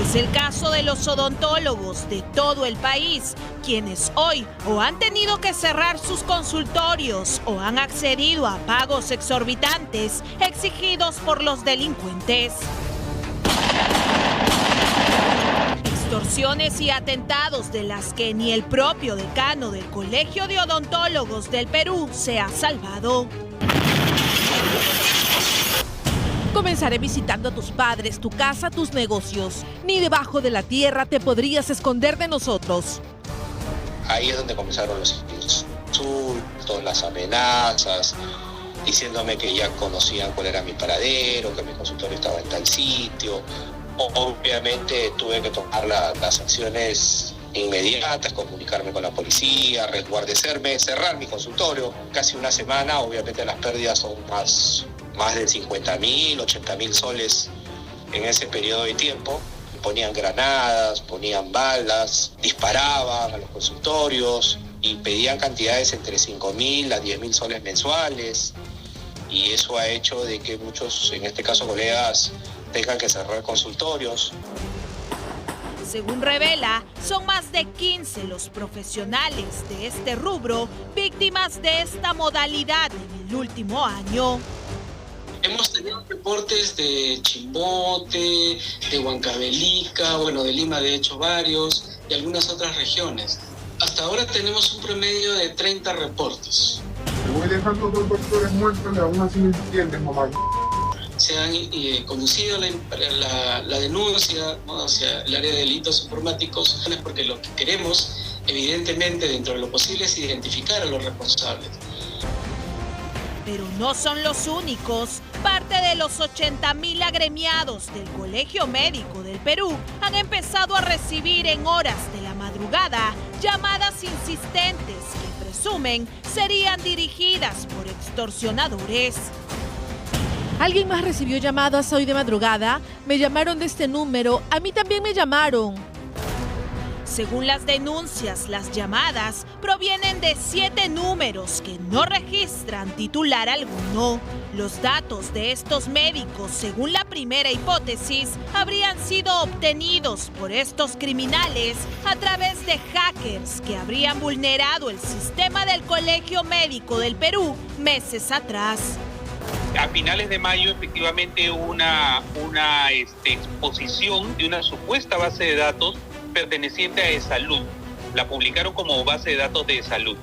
Es el caso de los odontólogos de todo el país, quienes hoy o han tenido que cerrar sus consultorios o han accedido a pagos exorbitantes exigidos por los delincuentes. Extorsiones y atentados de las que ni el propio decano del Colegio de Odontólogos del Perú se ha salvado. Comenzaré visitando a tus padres, tu casa, tus negocios. Ni debajo de la tierra te podrías esconder de nosotros. Ahí es donde comenzaron los insultos, las amenazas, diciéndome que ya conocían cuál era mi paradero, que mi consultorio estaba en tal sitio. Obviamente tuve que tomar las acciones inmediatas, comunicarme con la policía, resguardecerme, cerrar mi consultorio. Casi una semana, obviamente las pérdidas son más de 50.000, 80.000 soles en ese periodo de tiempo. Ponían granadas, ponían balas, disparaban a los consultorios y pedían cantidades entre 5.000 a 10.000 soles mensuales. Y eso ha hecho de que muchos, en este caso colegas, tengan que cerrar consultorios. Según revela, son más de 15 los profesionales de este rubro víctimas de esta modalidad en el último año. Hemos tenido reportes de Chimbote, de Huancavelica, de Lima de hecho varios, y algunas otras regiones. Hasta ahora tenemos un promedio de 30 reportes. Te voy dejan los dos doctores muertos y aún así no entienden, mamá. Se han conducido la denuncia, ¿no?, hacia el área de delitos informáticos, porque lo que queremos, evidentemente, dentro de lo posible, es identificar a los responsables. Pero no son los únicos. Parte de los 80.000 agremiados del Colegio Médico del Perú han empezado a recibir en horas de la madrugada llamadas insistentes que presumen serían dirigidas por extorsionadores. ¿Alguien más recibió llamadas hoy de madrugada? Me llamaron de este número. A mí también me llamaron. Según las denuncias, las llamadas provienen de 7 números que no registran titular alguno. Los datos de estos médicos, según la primera hipótesis, habrían sido obtenidos por estos criminales a través de hackers que habrían vulnerado el sistema del Colegio Médico del Perú meses atrás. A finales de mayo, efectivamente, una exposición de una supuesta base de datos perteneciente a eSalud. La publicaron como base de datos de eSalud.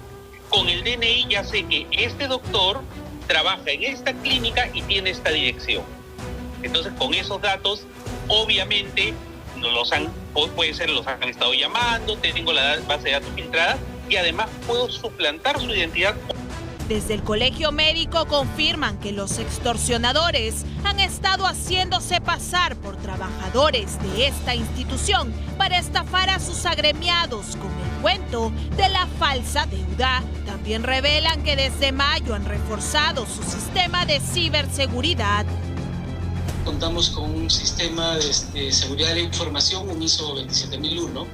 Con el DNI ya sé que este doctor trabaja en esta clínica y tiene esta dirección. Entonces, con esos datos, obviamente, los han estado llamando, tengo la base de datos filtrada y además puedo suplantar su identidad. Desde el Colegio Médico confirman que los extorsionadores han estado haciéndose pasar por trabajadores de esta institución para estafar a sus agremiados con el cuento de la falsa deuda. También revelan que desde mayo han reforzado su sistema de ciberseguridad. Contamos con un sistema de seguridad de la información, un ISO 27001,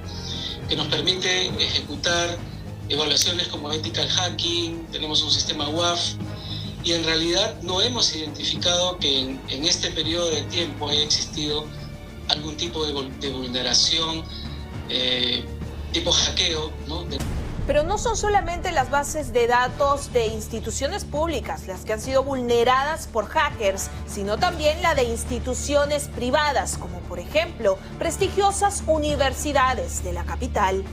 que nos permite ejecutar evaluaciones como ethical hacking, tenemos un sistema WAF y en realidad no hemos identificado que en este periodo de tiempo haya existido algún tipo de vulneración, tipo hackeo, ¿no? Pero no son solamente las bases de datos de instituciones públicas las que han sido vulneradas por hackers, sino también la de instituciones privadas, como por ejemplo prestigiosas universidades de la capital.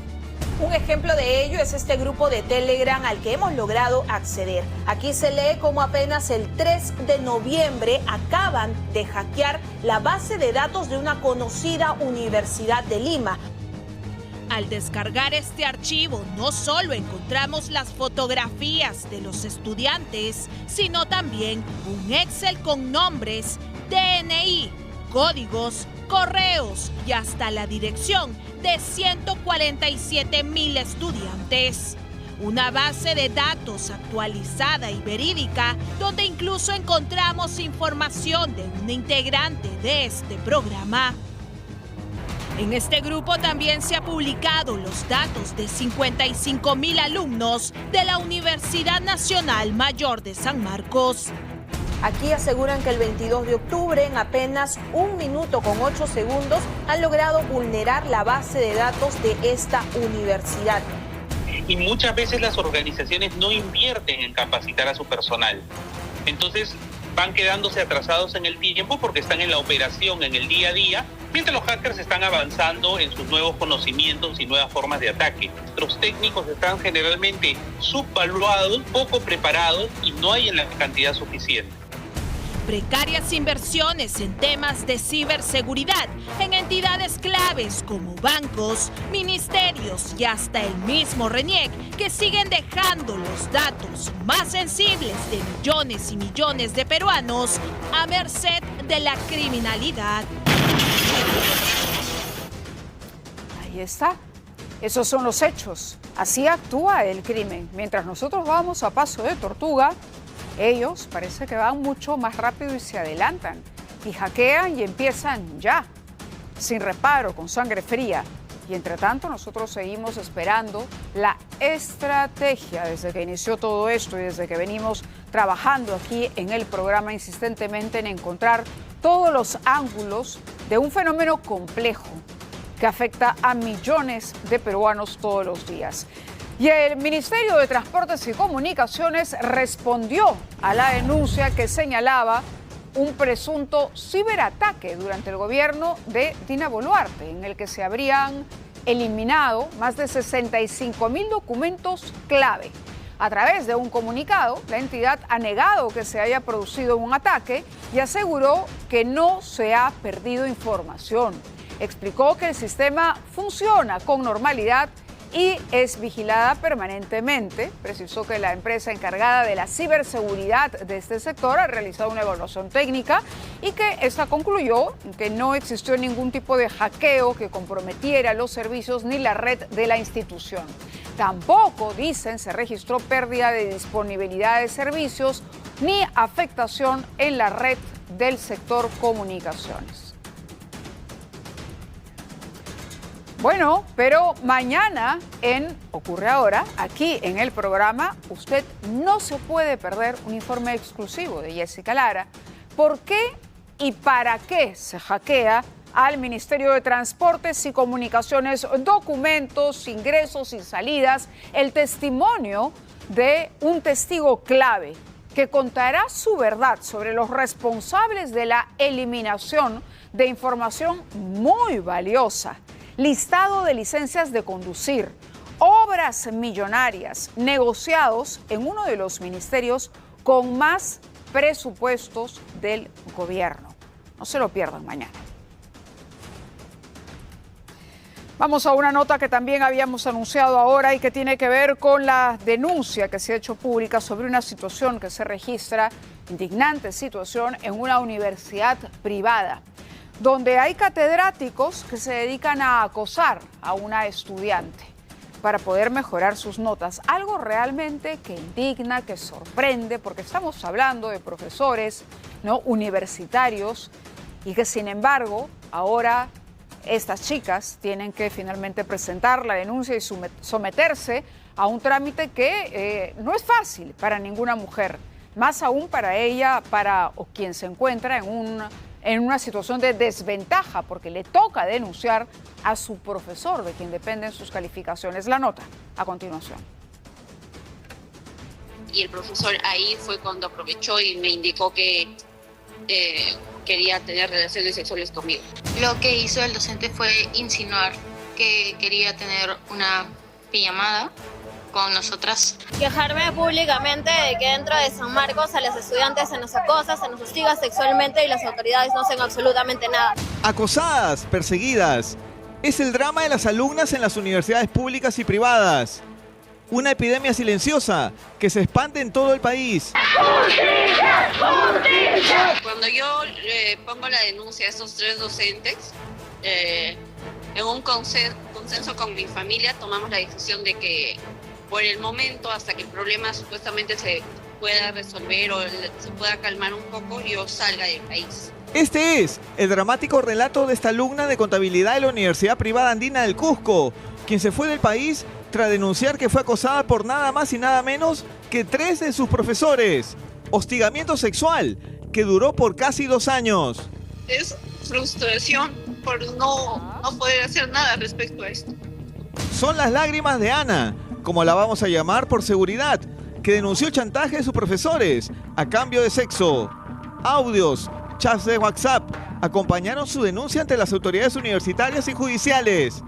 Un ejemplo de ello es este grupo de Telegram al que hemos logrado acceder. Aquí se lee cómo apenas el 3 de noviembre acaban de hackear la base de datos de una conocida universidad de Lima. Al descargar este archivo, no solo encontramos las fotografías de los estudiantes, sino también un Excel con nombres, DNI, códigos, correos y hasta la dirección de 147.000 estudiantes. Una base de datos actualizada y verídica donde incluso encontramos información de una integrante de este programa. En este grupo también se han publicado los datos de 55.000 alumnos de la Universidad Nacional Mayor de San Marcos. Aquí aseguran que el 22 de octubre, en apenas 1 minuto con 8 segundos, han logrado vulnerar la base de datos de esta universidad. Y muchas veces las organizaciones no invierten en capacitar a su personal. Entonces van quedándose atrasados en el tiempo porque están en la operación, en el día a día, mientras los hackers están avanzando en sus nuevos conocimientos y nuevas formas de ataque. Nuestros técnicos están generalmente subvaluados, poco preparados y no hay en la cantidad suficiente. Precarias inversiones en temas de ciberseguridad en entidades claves como bancos, ministerios y hasta el mismo RENIEC, que siguen dejando los datos más sensibles de millones y millones de peruanos a merced de la criminalidad. Ahí está. Esos son los hechos. Así actúa el crimen. Mientras nosotros vamos a paso de tortuga, ellos parece que van mucho más rápido y se adelantan. Y hackean y empiezan ya, sin reparo, con sangre fría. Y entre tanto nosotros seguimos esperando la estrategia desde que inició todo esto y desde que venimos trabajando aquí en el programa insistentemente en encontrar todos los ángulos de un fenómeno complejo que afecta a millones de peruanos todos los días. Y el Ministerio de Transportes y Comunicaciones respondió a la denuncia que señalaba un presunto ciberataque durante el gobierno de Dina Boluarte, en el que se habrían eliminado más de 65.000 documentos clave. A través de un comunicado, la entidad ha negado que se haya producido un ataque y aseguró que no se ha perdido información. Explicó que el sistema funciona con normalidad y es vigilada permanentemente. Precisó que la empresa encargada de la ciberseguridad de este sector ha realizado una evaluación técnica y que esta concluyó que no existió ningún tipo de hackeo que comprometiera los servicios ni la red de la institución. Tampoco, dicen, se registró pérdida de disponibilidad de servicios ni afectación en la red del sector comunicaciones. Bueno, pero mañana Ocurre Ahora, aquí en el programa, usted no se puede perder un informe exclusivo de Jessica Lara. ¿Por qué y para qué se hackea al Ministerio de Transportes y Comunicaciones documentos, ingresos y salidas? El testimonio de un testigo clave que contará su verdad sobre los responsables de la eliminación de información muy valiosa. Listado de licencias de conducir, obras millonarias, negociados en uno de los ministerios con más presupuestos del gobierno. No se lo pierdan mañana. Vamos a una nota que también habíamos anunciado ahora y que tiene que ver con la denuncia que se ha hecho pública sobre una situación que se registra, indignante situación, en una universidad privada, donde hay catedráticos que se dedican a acosar a una estudiante para poder mejorar sus notas. Algo realmente que indigna, que sorprende, porque estamos hablando de profesores, ¿no?, universitarios, y que sin embargo ahora estas chicas tienen que finalmente presentar la denuncia y someterse a un trámite que no es fácil para ninguna mujer, más aún para ella, o quien se encuentra en una situación de desventaja, porque le toca denunciar a su profesor, de quien dependen sus calificaciones. La nota a continuación. Y el profesor ahí fue cuando aprovechó y me indicó que quería tener relaciones sexuales conmigo. Lo que hizo el docente fue insinuar que quería tener una pijamada con nosotras. Quejarme públicamente de que dentro de San Marcos a las estudiantes se nos acosa, se nos hostiga sexualmente y las autoridades no hacen absolutamente nada. Acosadas, perseguidas. Es el drama de las alumnas en las universidades públicas y privadas. Una epidemia silenciosa que se expande en todo el país. ¡Justicia! ¡Justicia! Cuando yo pongo la denuncia a estos 3 docentes, en un consenso con mi familia tomamos la decisión de que por el momento, hasta que el problema supuestamente se pueda resolver o se pueda calmar un poco, yo salga del país. Este es el dramático relato de esta alumna de contabilidad de la Universidad Privada Andina del Cusco, quien se fue del país tras denunciar que fue acosada por nada más y nada menos que 3 de sus profesores. Hostigamiento sexual que duró por casi 2 años. Es frustración por no poder hacer nada respecto a esto. Son las lágrimas de Ana, como la vamos a llamar por seguridad, que denunció chantaje de sus profesores a cambio de sexo. Audios, chats de WhatsApp acompañaron su denuncia ante las autoridades universitarias y judiciales.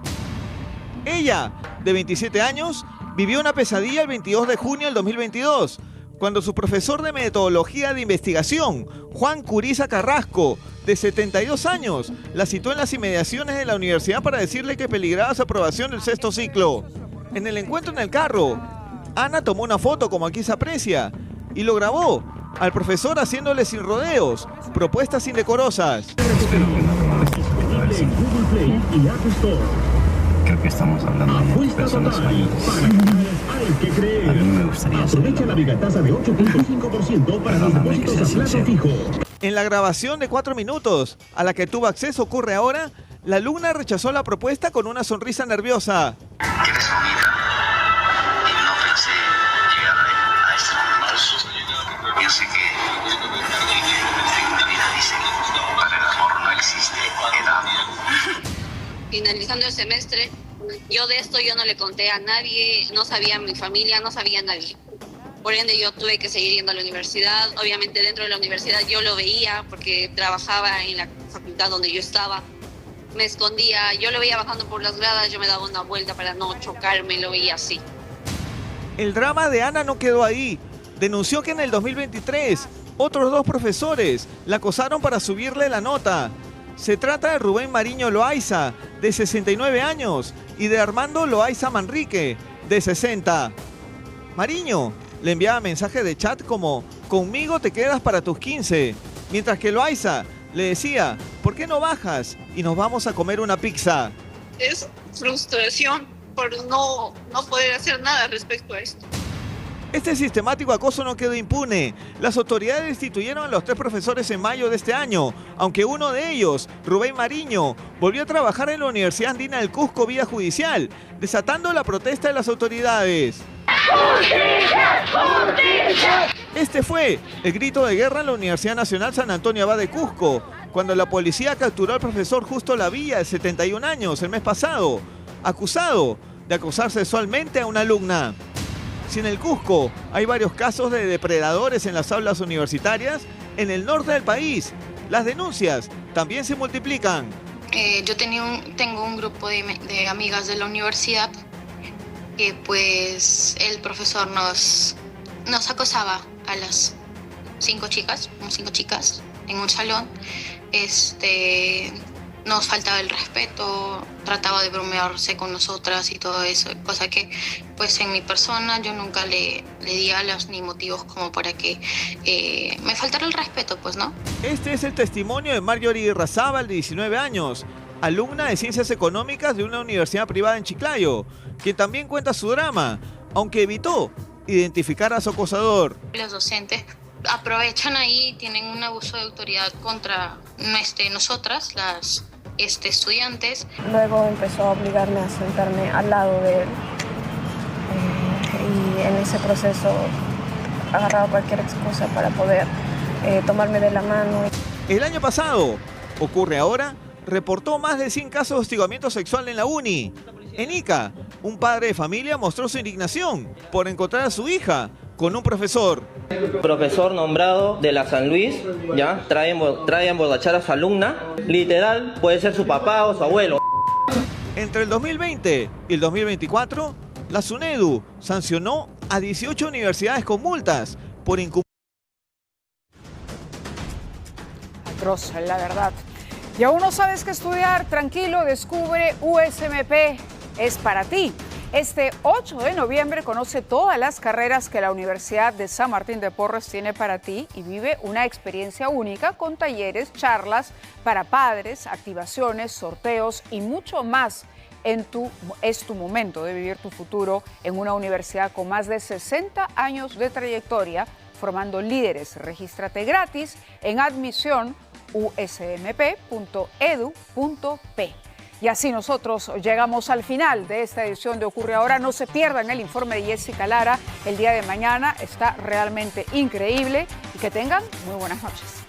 Ella, de 27 años, vivió una pesadilla el 22 de junio del 2022, cuando su profesor de metodología de investigación, Juan Curiza Carrasco, de 72 años, la citó en las inmediaciones de la universidad para decirle que peligraba su aprobación del 6º ciclo. En el encuentro en el carro, Ana tomó una foto, como aquí se aprecia, y lo grabó al profesor haciéndole sin rodeos propuestas indecorosas. Creo que estamos hablando de personas mayores. A mí me gustaría saber. Aprovecha la megatasa de 8.5% para los depósitos a plazo fijo. En la grabación de 4 minutos, a la que tuvo acceso Ocurre Ahora, la alumna rechazó la propuesta con una sonrisa nerviosa. ¿Quieres comida? Y no pensé llegar a este momento. Yo sé que la vida dice que para el amor no existe edad. Finalizando el semestre, yo de esto yo no le conté a nadie, no sabía mi familia, no sabía nadie. Por ende yo tuve que seguir yendo a la universidad. Obviamente dentro de la universidad yo lo veía porque trabajaba en la facultad donde yo estaba. Me escondía, yo lo veía bajando por las gradas, yo me daba una vuelta para no chocarme, lo veía así. El drama de Ana no quedó ahí. Denunció que en el 2023 otros 2 profesores la acosaron para subirle la nota. Se trata de Rubén Mariño Loaiza, de 69 años, y de Armando Loaiza Manrique, de 60. Mariño le enviaba mensajes de chat como "conmigo te quedas para tus 15", mientras que Loaiza le decía "¿por qué no bajas y nos vamos a comer una pizza?". Es frustración por no poder hacer nada respecto a esto. Este sistemático acoso no quedó impune. Las autoridades destituyeron a los 3 profesores en mayo de este año, aunque uno de ellos, Rubén Mariño, volvió a trabajar en la Universidad Andina del Cusco vía judicial, desatando la protesta de las autoridades. ¡Justicia! ¡Justicia! Este fue el grito de guerra en la Universidad Nacional San Antonio Abad de Cusco, cuando la policía capturó al profesor Justo Lavilla, de 71 años, el mes pasado, acusado de acosar sexualmente a una alumna. Si en el Cusco hay varios casos de depredadores en las aulas universitarias, en el norte del país las denuncias también se multiplican. Yo tengo un grupo de amigas de la universidad que pues el profesor nos acosaba a las 5 chicas en un salón. Nos faltaba el respeto, trataba de bromearse con nosotras y todo eso, cosa que pues en mi persona yo nunca le di alas ni motivos como para que me faltara el respeto, pues, ¿no? Este es el testimonio de Marjorie Razábal, de 19 años, alumna de Ciencias Económicas de una universidad privada en Chiclayo, quien también cuenta su drama, aunque evitó identificar a su acosador. Los docentes aprovechan ahí, tienen un abuso de autoridad contra nosotras, las estudiantes. Luego empezó a obligarme a sentarme al lado de él y en ese proceso agarraba cualquier excusa para poder tomarme de la mano. El año pasado, ocurre ahora, reportó más de 100 casos de hostigamiento sexual en la uni. En Ica, un padre de familia mostró su indignación por encontrar a su hija con un profesor. Profesor nombrado de la San Luis, ya trae a emborrachar a su alumna, literal, puede ser su papá o su abuelo. Entre el 2020 y el 2024, la SUNEDU sancionó a 18 universidades con multas por incumplir. Atroz, la verdad. Y aún no sabes qué estudiar, tranquilo, descubre USMP es para ti. Este 8 de noviembre conoce todas las carreras que la Universidad de San Martín de Porres tiene para ti y vive una experiencia única con talleres, charlas para padres, activaciones, sorteos y mucho más. Es tu momento de vivir tu futuro en una universidad con más de 60 años de trayectoria, formando líderes. Regístrate gratis en admisión usmp.edu.p. Y así nosotros llegamos al final de esta edición de Ocurre Ahora. No se pierdan el informe de Jessica Lara el día de mañana. Está realmente increíble y que tengan muy buenas noches.